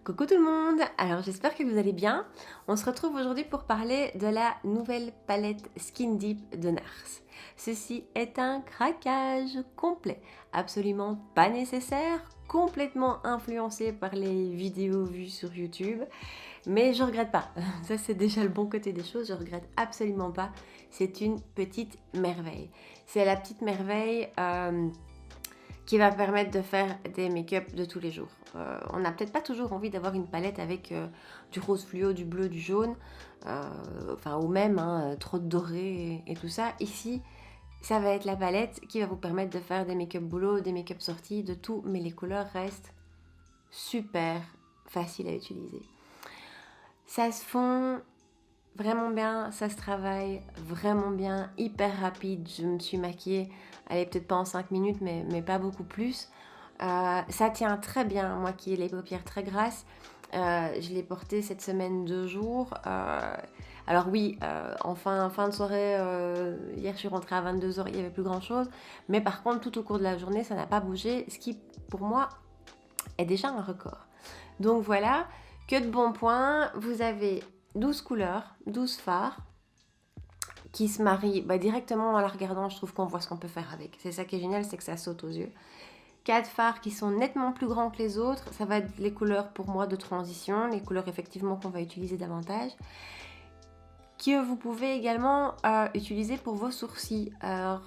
Coucou tout le monde, alors j'espère que vous allez bien. On se retrouve aujourd'hui pour parler de la nouvelle palette Skin Deep de NARS. Ceci est un craquage complet, absolument pas nécessaire, complètement influencé par les vidéos vues sur YouTube, mais je regrette pas. Ça c'est déjà le bon côté des choses, je regrette absolument pas. C'est une petite merveille. C'est la petite merveille qui va permettre de faire des make-up de tous les jours. On n'a peut-être pas toujours envie d'avoir une palette avec du rose fluo, du bleu, du jaune, ou même trop de doré et tout ça. Ici, ça va être la palette qui va vous permettre de faire des make-up boulot, des make-up sorties, de tout, mais les couleurs restent super faciles à utiliser. Ça se fond vraiment bien, ça se travaille vraiment bien, hyper rapide. Je me suis maquillée, allez, peut-être pas en 5 minutes, mais pas beaucoup plus. Ça tient très bien, moi qui ai les paupières très grasses. Je l'ai porté cette semaine 2 jours. Alors oui, en fin de soirée, hier je suis rentrée à 22h, il n'y avait plus grand chose. Mais par contre, tout au cours de la journée, ça n'a pas bougé, ce qui pour moi est déjà un record. Donc voilà, que de bons points. Vous avez 12 couleurs, 12 fards qui se marient directement en la regardant. Je trouve qu'on voit ce qu'on peut faire avec. C'est ça qui est génial, c'est que ça saute aux yeux. 4 fards qui sont nettement plus grands que les autres. Ça va être les couleurs pour moi de transition, les couleurs effectivement qu'on va utiliser davantage. Que vous pouvez également utiliser pour vos sourcils. Alors,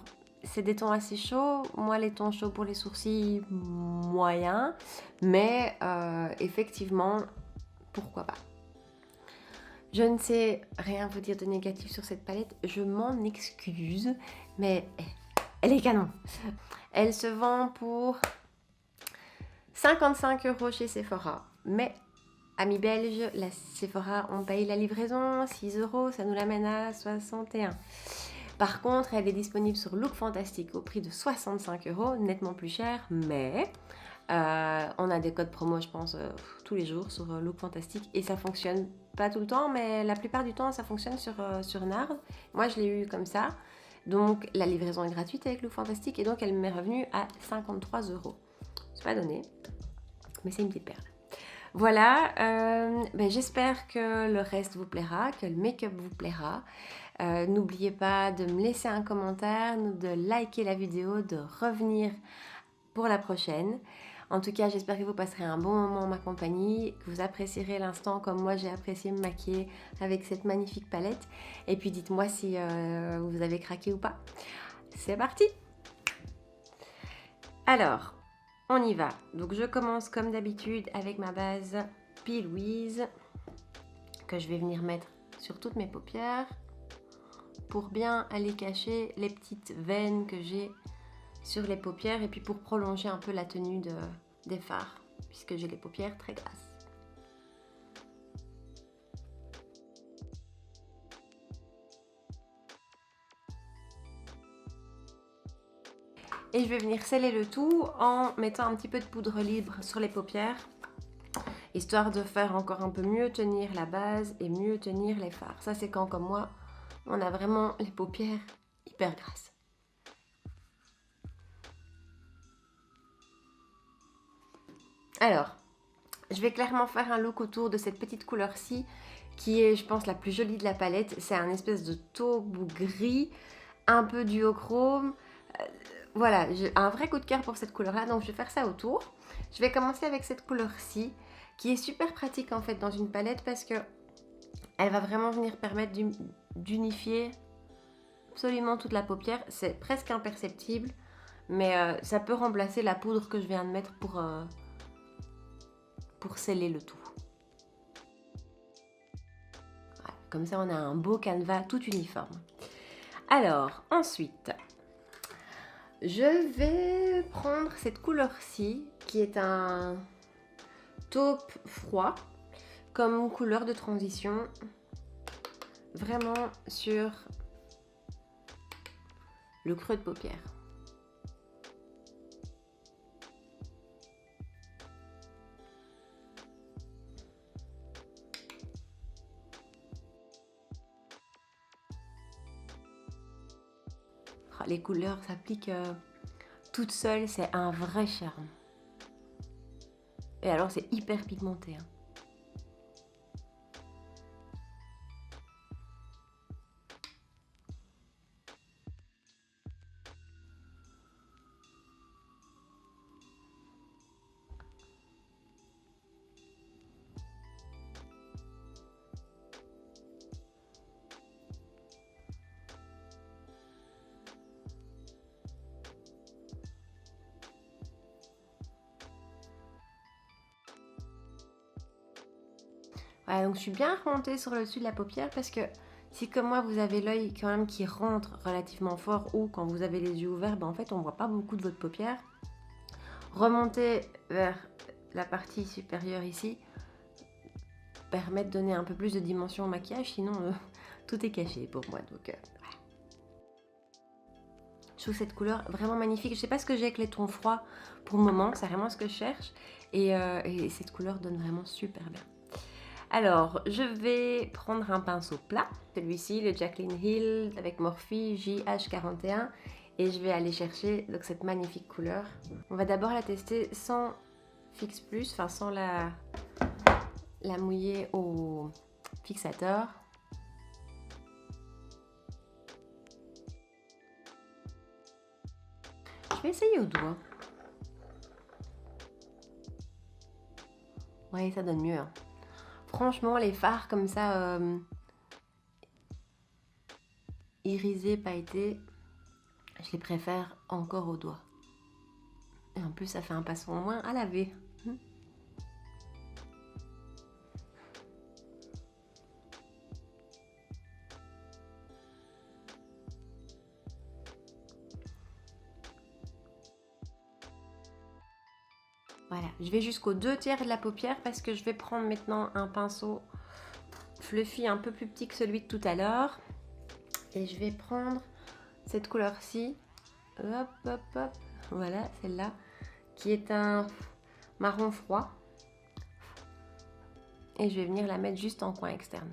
c'est des tons assez chauds. Moi, les tons chauds pour les sourcils, moyens. Mais effectivement, pourquoi pas. Je ne sais rien vous dire de négatif sur cette palette, je m'en excuse, mais elle est canon. Elle se vend pour 55 € chez Sephora, mais amis belges, la Sephora, on paye la livraison, 6 €, ça nous l'amène à 61. Par contre, elle est disponible sur Look Fantastic au prix de 65 €, nettement plus cher, mais on a des codes promo, je pense, tous les jours sur Look Fantastic et ça fonctionne pas tout le temps, mais la plupart du temps, ça fonctionne sur NARS. Moi, je l'ai eu comme ça. Donc, la livraison est gratuite avec Look Fantastic et donc elle m'est revenue à 53 €. C'est pas donné, mais c'est une petite perle. Voilà, j'espère que le reste vous plaira, que le make-up vous plaira. N'oubliez pas de me laisser un commentaire, de liker la vidéo, de revenir pour la prochaine. En tout cas, j'espère que vous passerez un bon moment en ma compagnie, que vous apprécierez l'instant comme moi j'ai apprécié me maquiller avec cette magnifique palette. Et puis dites-moi si vous avez craqué ou pas. C'est parti! Alors, on y va. Donc je commence comme d'habitude avec ma base P. Louise que je vais venir mettre sur toutes mes paupières pour bien aller cacher les petites veines que j'ai sur les paupières et puis pour prolonger un peu la tenue des fards puisque j'ai les paupières très grasses. Et je vais venir sceller le tout en mettant un petit peu de poudre libre sur les paupières histoire de faire encore un peu mieux tenir la base et mieux tenir les fards. Ça c'est quand comme moi on a vraiment les paupières hyper grasses. Alors, je vais clairement faire un look autour de cette petite couleur-ci qui est, je pense, la plus jolie de la palette. C'est un espèce de taupe gris, un peu duochrome. Voilà, j'ai un vrai coup de cœur pour cette couleur-là, donc je vais faire ça autour. Je vais commencer avec cette couleur-ci, qui est super pratique en fait dans une palette parce que elle va vraiment venir permettre d'unifier absolument toute la paupière. C'est presque imperceptible, mais ça peut remplacer la poudre que je viens de mettre pour sceller le tout. Voilà, comme ça on a un beau canevas tout uniforme. Alors ensuite, je vais prendre cette couleur-ci qui est un taupe froid comme couleur de transition, vraiment sur le creux de paupière. Les couleurs s'appliquent toutes seules, c'est un vrai charme. Et alors c'est hyper pigmenté. Hein. Voilà, donc je suis bien remontée sur le dessus de la paupière parce que si comme moi vous avez l'œil quand même qui rentre relativement fort ou quand vous avez les yeux ouverts, ben en fait on voit pas beaucoup de votre paupière. Remonter vers la partie supérieure ici permet de donner un peu plus de dimension au maquillage, sinon tout est caché pour moi. Donc voilà. Je trouve cette couleur vraiment magnifique. Je sais pas ce que j'ai avec les tons froids pour le moment, c'est vraiment ce que je cherche. Et cette couleur donne vraiment super bien. Alors, je vais prendre un pinceau plat, celui-ci, le Jaclyn Hill avec Morphe JH41, et je vais aller chercher donc, cette magnifique couleur. On va d'abord la tester sans Fix Plus, enfin sans la mouiller au fixateur. Je vais essayer au doigt. Ouais, ça donne mieux. Hein. Franchement, les fards comme ça, irisés, pailletés, je les préfère encore au doigt. Et en plus, ça fait un pinceau en moins à laver. Voilà, je vais jusqu'aux 2/3 de la paupière parce que je vais prendre maintenant un pinceau fluffy un peu plus petit que celui de tout à l'heure. Et je vais prendre cette couleur-ci. Hop, hop, hop. Voilà, celle-là. Qui est un marron froid. Et je vais venir la mettre juste en coin externe.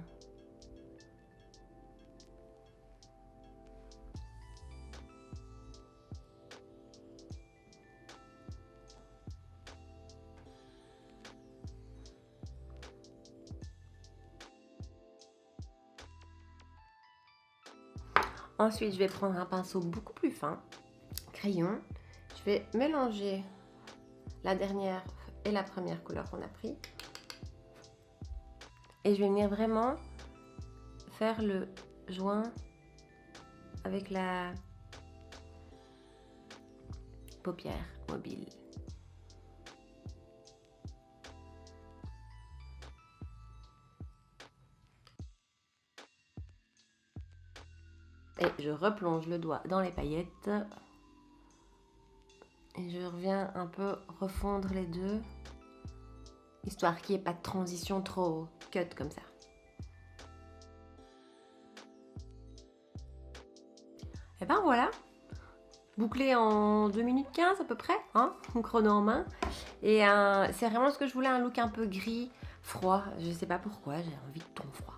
Ensuite, je vais prendre un pinceau beaucoup plus fin, crayon. Je vais mélanger la dernière et la première couleur qu'on a pris. Et je vais venir vraiment faire le joint avec la paupière mobile. Et je replonge le doigt dans les paillettes. Et je reviens un peu refondre les deux. Histoire qu'il n'y ait pas de transition trop cut comme ça. Et ben voilà. Bouclé en 2 minutes 15 à peu près, hein, chrono en main. Et c'est vraiment ce que je voulais, un look un peu gris, froid. Je sais pas pourquoi, j'ai envie de ton froid.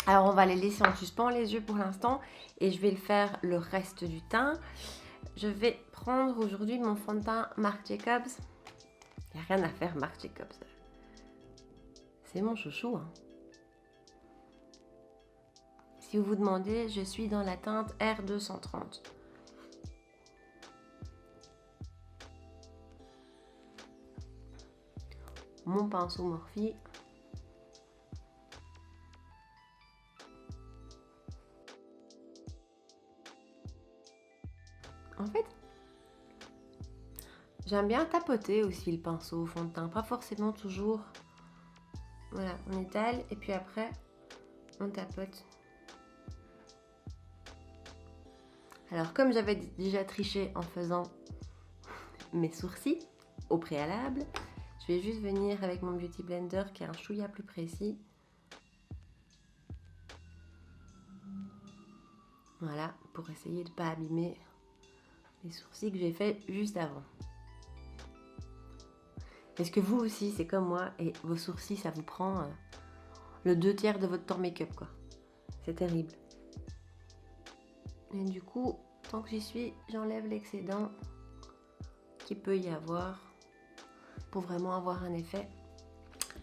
Alors on va les laisser en suspens les yeux pour l'instant et je vais le faire le reste du teint. Je vais prendre aujourd'hui mon fond de teint Marc Jacobs. Il n'y a rien à faire Marc Jacobs. C'est mon chouchou. Hein. Si vous vous demandez, je suis dans la teinte R230. Mon pinceau Morphe. En fait, j'aime bien tapoter aussi le pinceau au fond de teint, pas forcément toujours. Voilà, on étale et puis après, on tapote. Alors, comme j'avais déjà triché en faisant mes sourcils au préalable, je vais juste venir avec mon Beauty Blender qui est un chouïa plus précis. Voilà, pour essayer de ne pas abîmer les sourcils que j'ai fait juste avant. Est-ce que vous aussi, c'est comme moi, et vos sourcils, ça vous prend le 2/3 de votre temps make-up, quoi. C'est terrible. Et du coup, tant que j'y suis, j'enlève l'excédent qu'il peut y avoir pour vraiment avoir un effet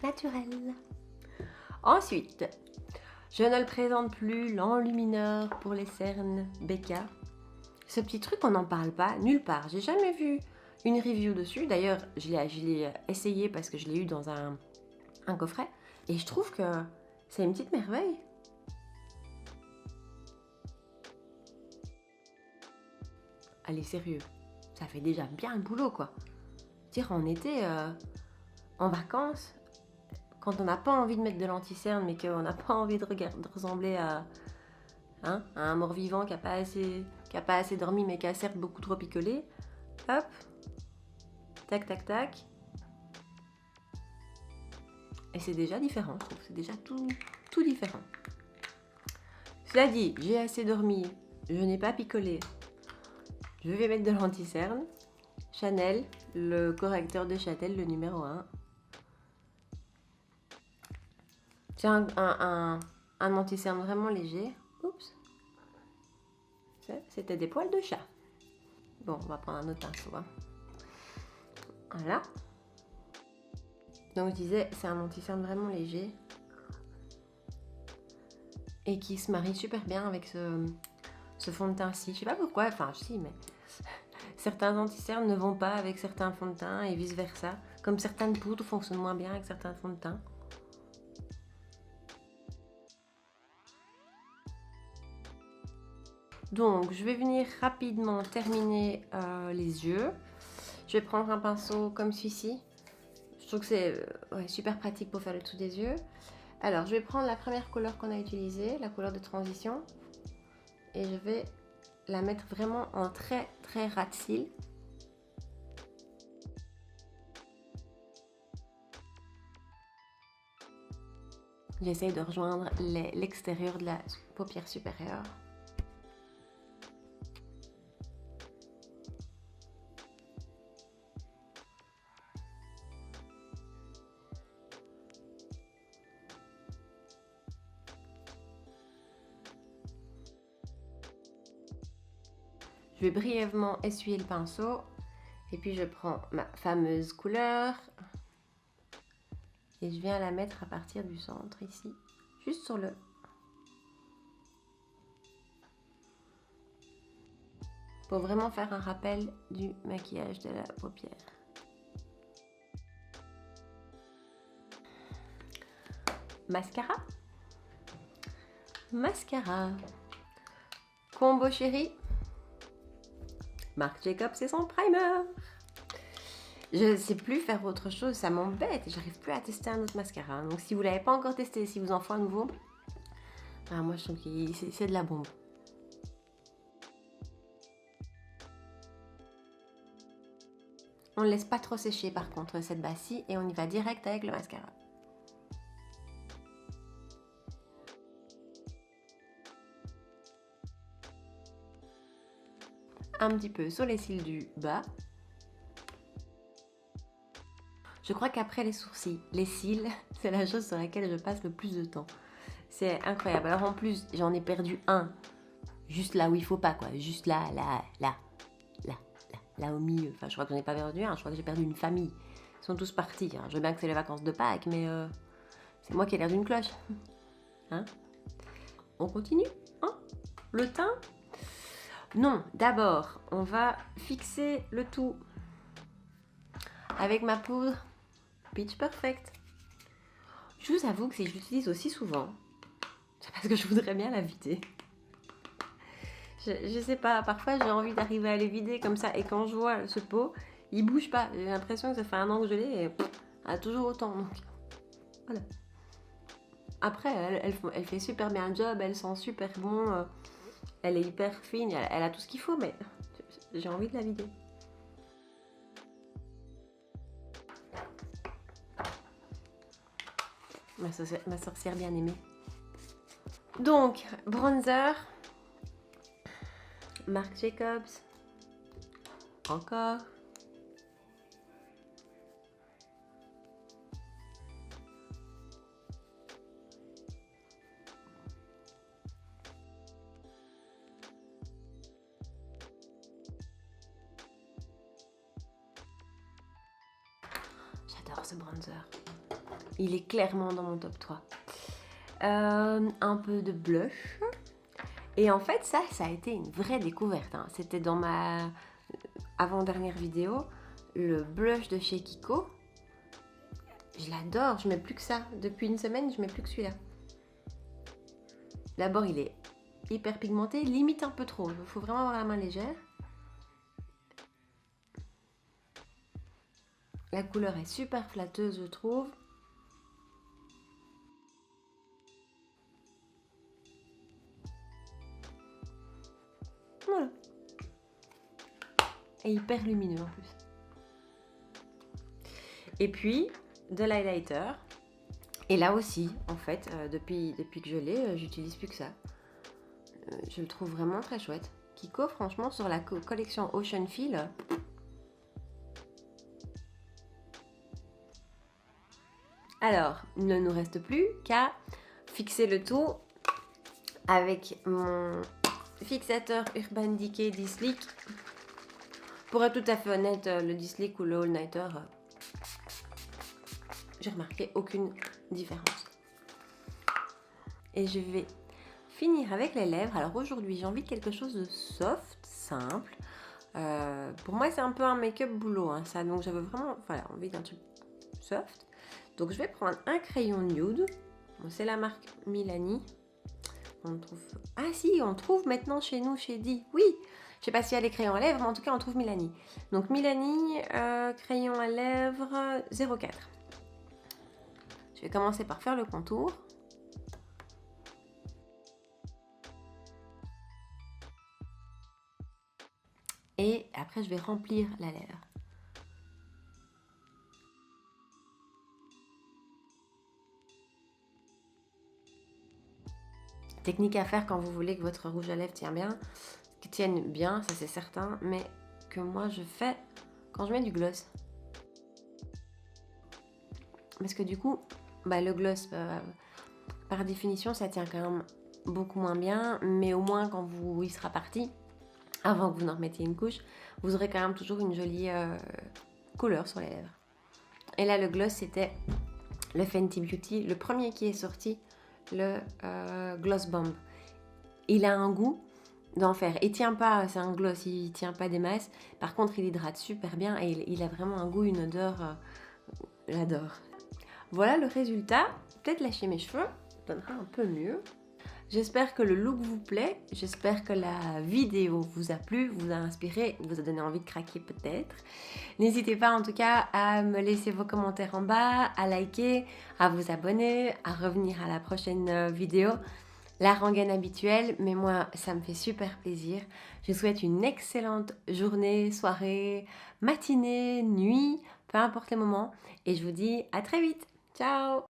naturel. Ensuite, je ne le présente plus, l'enlumineur pour les cernes Becca. Ce petit truc, on n'en parle pas nulle part. J'ai jamais vu une review dessus. D'ailleurs, je l'ai essayé parce que je l'ai eu dans un coffret. Et je trouve que c'est une petite merveille. Allez, sérieux, ça fait déjà bien le boulot, quoi. Dire en été, en vacances, quand on n'a pas envie de mettre de l'anti-cerne, mais qu'on n'a pas envie de ressembler à un mort-vivant qui n'a pas assez dormi, mais qui a certes beaucoup trop picolé. Hop, tac, tac, tac. Et c'est déjà différent, je trouve. C'est déjà tout différent. Cela dit, j'ai assez dormi, je n'ai pas picolé. Je vais mettre de l'anti-cerne. Chanel, le correcteur de Châtel, le numéro 1. C'est un anti-cerne vraiment léger. Oups. C'était des poils de chat. Bon, on va prendre un autre pinceau. Voilà. Donc je disais, c'est un anti-cerne vraiment léger. Et qui se marie super bien avec ce fond de teint-ci. Je sais pas pourquoi, enfin si, mais certains anti-cernes ne vont pas avec certains fonds de teint et vice versa. Comme certaines poudres fonctionnent moins bien avec certains fonds de teint. Donc je vais venir rapidement terminer les yeux. Je vais prendre un pinceau comme celui-ci. Je trouve que c'est super pratique pour faire le dessous des yeux. Alors je vais prendre la première couleur qu'on a utilisée, la couleur de transition. Et je vais la mettre vraiment en très très ras de cils. J'essaye de rejoindre l'extérieur de la paupière supérieure. Je vais brièvement essuyer le pinceau et puis je prends ma fameuse couleur et je viens la mettre à partir du centre ici, juste sur le... pour vraiment faire un rappel du maquillage de la paupière. Mascara. Mascara. Combo Chéri. Marc Jacobs et son primer. Je ne sais plus faire autre chose, ça m'embête. J'arrive plus à tester un autre mascara. Donc si vous ne l'avez pas encore testé, si vous en faites un nouveau, moi je trouve que c'est de la bombe. On ne laisse pas trop sécher par contre cette base-ci et on y va direct avec le mascara. Un petit peu sur les cils du bas. Je crois qu'après les sourcils, les cils, c'est la chose sur laquelle je passe le plus de temps. C'est incroyable. Alors en plus, j'en ai perdu un, juste là où il faut pas quoi, juste là au milieu. Enfin, je crois que j'en ai pas perdu un, je crois que j'ai perdu une famille. Ils sont tous partis. Hein. Je veux bien que c'est les vacances de Pâques, mais c'est moi qui ai l'air d'une cloche. Hein? On continue hein? Le teint? Non, d'abord, on va fixer le tout avec ma poudre Pitch Perfect. Je vous avoue que si je l'utilise aussi souvent, c'est parce que je voudrais bien la vider. Je sais pas, parfois j'ai envie d'arriver à les vider comme ça et quand je vois ce pot, il bouge pas. J'ai l'impression que ça fait un an que je l'ai et elle a toujours autant. Donc voilà. Après, elle fait super bien le job, elle sent super bon, elle est hyper fine, elle a tout ce qu'il faut, mais j'ai envie de la vider. Ma sorcière bien aimée. Donc, bronzer. Marc Jacobs. Encore. J'adore ce bronzer. Il est clairement dans mon top 3. Un peu de blush. Et en fait, ça a été une vraie découverte. Hein. C'était dans ma avant-dernière vidéo. Le blush de chez Kiko. Je l'adore. Je mets plus que ça. Depuis une semaine, je mets plus que celui-là. D'abord, il est hyper pigmenté. Limite un peu trop. Il faut vraiment avoir la main légère. La couleur est super flatteuse, je trouve. Voilà. Et hyper lumineux en plus. Et puis, de l'highlighter. Et là aussi, en fait, depuis que je l'ai, j'utilise plus que ça. Je le trouve vraiment très chouette. Kiko, franchement, sur la collection Ocean Feel. Alors, il ne nous reste plus qu'à fixer le tout avec mon fixateur Urban Decay D-Slick. Pour être tout à fait honnête, le D-Slick ou le All Nighter, j'ai remarqué aucune différence. Et je vais finir avec les lèvres. Alors aujourd'hui, j'ai envie de quelque chose de soft, simple. Pour moi, c'est un peu un make-up boulot, hein, ça. Donc j'avais vraiment envie d'un truc soft. Donc je vais prendre un crayon nude. Bon, c'est la marque Milani. On trouve... Ah si, on trouve maintenant chez nous, chez Di. Oui, je sais pas s'il y a les crayons à lèvres, mais en tout cas, on trouve Milani. Donc Milani, crayon à lèvres 04. Je vais commencer par faire le contour. Et après, je vais remplir la lèvre. Technique à faire quand vous voulez que votre rouge à lèvres tienne bien, ça c'est certain, mais que moi je fais quand je mets du gloss. Parce que du coup, le gloss, par définition, ça tient quand même beaucoup moins bien, mais au moins quand il sera parti, avant que vous n'en remettiez une couche, vous aurez quand même toujours une jolie couleur sur les lèvres. Et là, le gloss, c'était le Fenty Beauty, le premier qui est sorti, le Gloss Bomb. Il a un goût d'enfer. Il tient pas, c'est un gloss, il tient pas des masses. Par contre, il hydrate super bien et il a vraiment un goût, une odeur. J'adore. Voilà le résultat. Peut-être lâcher mes cheveux, ça donnera un peu mieux. J'espère que le look vous plaît, j'espère que la vidéo vous a plu, vous a inspiré, vous a donné envie de craquer peut-être. N'hésitez pas en tout cas à me laisser vos commentaires en bas, à liker, à vous abonner, à revenir à la prochaine vidéo. La rengaine habituelle, mais moi ça me fait super plaisir. Je vous souhaite une excellente journée, soirée, matinée, nuit, peu importe les moments. Et je vous dis à très vite. Ciao!